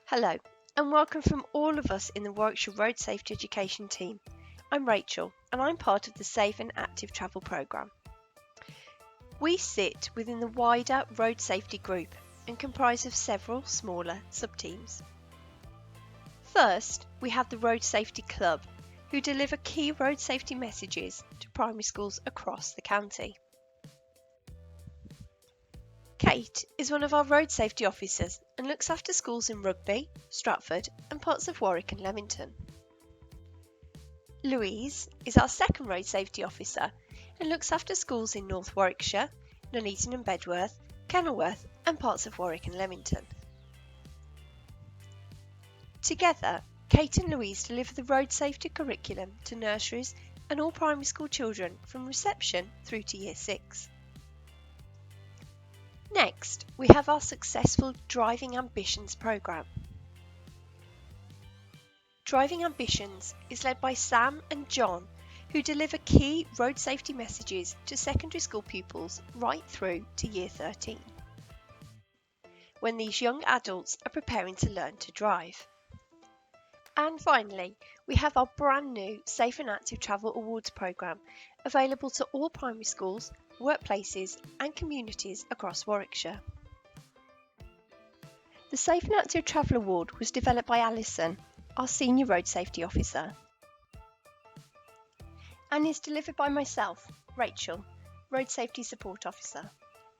Hello, and welcome from all of us in the Warwickshire Road Safety Education team. I'm Rachel, and I'm part of the Safe and Active Travel programme. We sit within the wider road safety group and comprise of several smaller sub-teams. First, we have the Road Safety Club, who deliver key road safety messages to primary schools across the county. Kate is one of our road safety officers and looks after schools in Rugby, Stratford and parts of Warwick and Leamington. Louise is our second road safety officer and looks after schools in North Warwickshire, Nuneaton and Bedworth, Kenilworth and parts of Warwick and Leamington. Together, Kate and Louise deliver the road safety curriculum to nurseries and all primary school children from reception through to Year 6. Next, we have our successful Driving Ambitions programme. Driving Ambitions is led by Sam and John, who deliver key road safety messages to secondary school pupils right through to Year 13, when these young adults are preparing to learn to drive. And finally, we have our brand new Safe and Active Travel Awards programme, available to all primary schools, workplaces and communities across Warwickshire. The Safe and Active Travel Award was developed by Alison, our Senior Road Safety Officer, and is delivered by myself, Rachel, Road Safety Support Officer.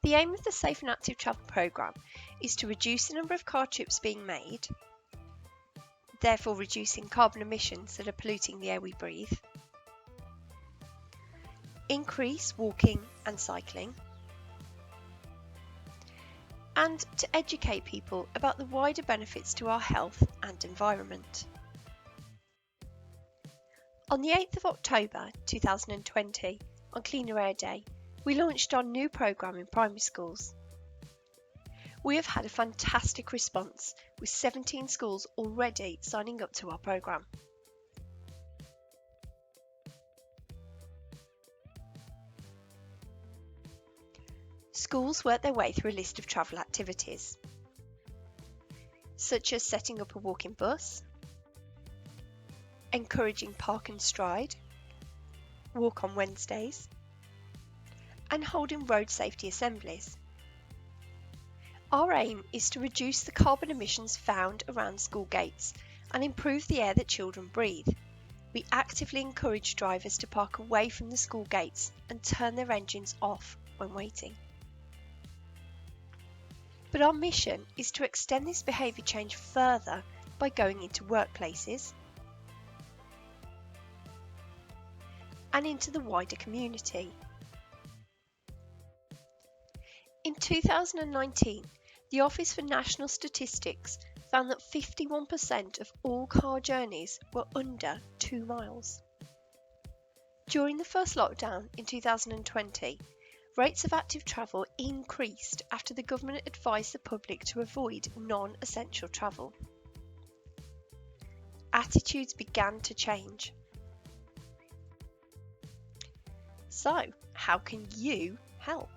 The aim of the Safe and Active Travel programme is to reduce the number of car trips being made, therefore reducing carbon emissions that are polluting the air we breathe, increase walking and cycling, and to educate people about the wider benefits to our health and environment. On the 8th of October 2020, on Cleaner Air Day, we launched our new programme in primary schools. We have had a fantastic response, with 17 schools already signing up to our programme. Schools work their way through a list of travel activities, such as setting up a walking bus, encouraging park and stride, walk on Wednesdays, and holding road safety assemblies. Our aim is to reduce the carbon emissions found around school gates and improve the air that children breathe. We actively encourage drivers to park away from the school gates and turn their engines off when waiting. But our mission is to extend this behaviour change further by going into workplaces and into the wider community. In 2019, the Office for National Statistics found that 51% of all car journeys were under 2 miles. During the first lockdown in 2020, rates of active travel increased after the government advised the public to avoid non-essential travel. Attitudes began to change. So, how can you help?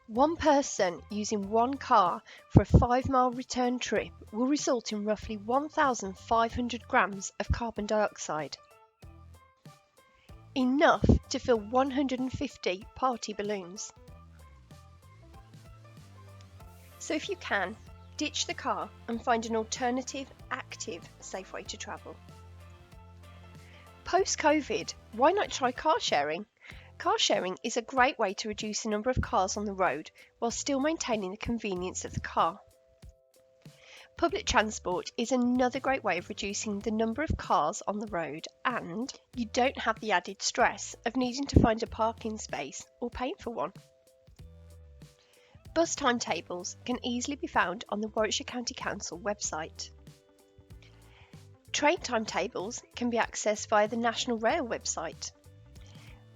One person using one car for a 5-mile return trip will result in roughly 1,500 grams of carbon dioxide. Enough to fill 150 party balloons. So if you can, ditch the car and find an alternative, active, safe way to travel. Post-COVID, why not try car sharing? Car sharing is a great way to reduce the number of cars on the road while still maintaining the convenience of the car. Public transport is another great way of reducing the number of cars on the road, and you don't have the added stress of needing to find a parking space or paying for one. Bus timetables can easily be found on the Warwickshire County Council website. Train timetables can be accessed via the National Rail website.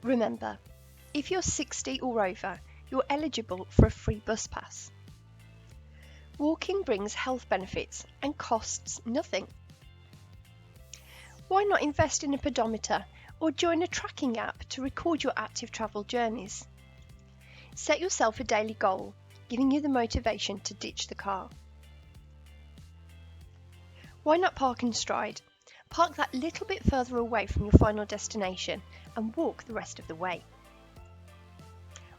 Remember, if you're 60 or over, you're eligible for a free bus pass. Walking brings health benefits and costs nothing. Why not invest in a pedometer or join a tracking app to record your active travel journeys? Set yourself a daily goal giving you the motivation to ditch the car. Why not park and stride? Park that little bit further away from your final destination and walk the rest of the way.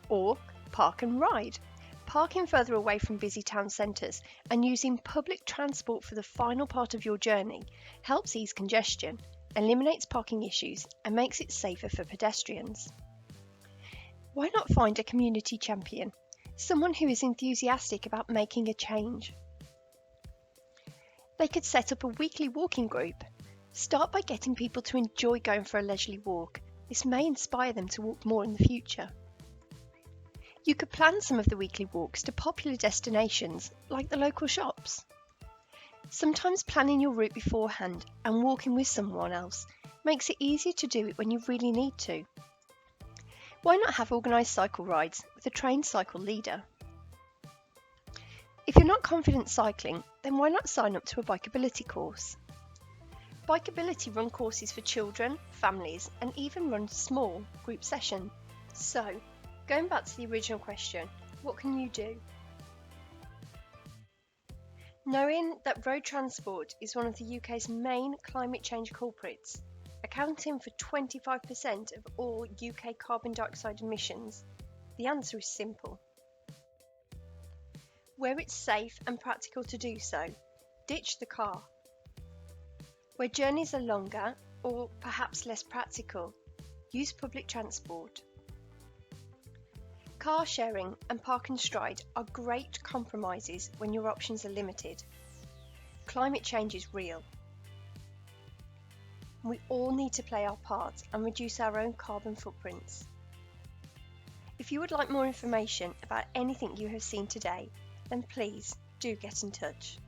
Or park and ride. Parking further away from busy town centres and using public transport for the final part of your journey helps ease congestion, eliminates parking issues and makes it safer for pedestrians. Why not find a community champion, someone who is enthusiastic about making a change? They could set up a weekly walking group. Start by getting people to enjoy going for a leisurely walk. This may inspire them to walk more in the future. You could plan some of the weekly walks to popular destinations like the local shops. Sometimes planning your route beforehand and walking with someone else makes it easier to do it when you really need to. Why not have organised cycle rides with a trained cycle leader? If you're not confident cycling, then why not sign up to a bikeability course? Bikeability run courses for children, families, and even run small group sessions. So, going back to the original question, what can you do? Knowing that road transport is one of the UK's main climate change culprits, accounting for 25% of all UK carbon dioxide emissions, the answer is simple. Where it's safe and practical to do so, ditch the car. Where journeys are longer or perhaps less practical, use public transport. Car sharing and park and stride are great compromises when your options are limited. Climate change is real. We all need to play our part and reduce our own carbon footprints. If you would like more information about anything you have seen today, then please do get in touch.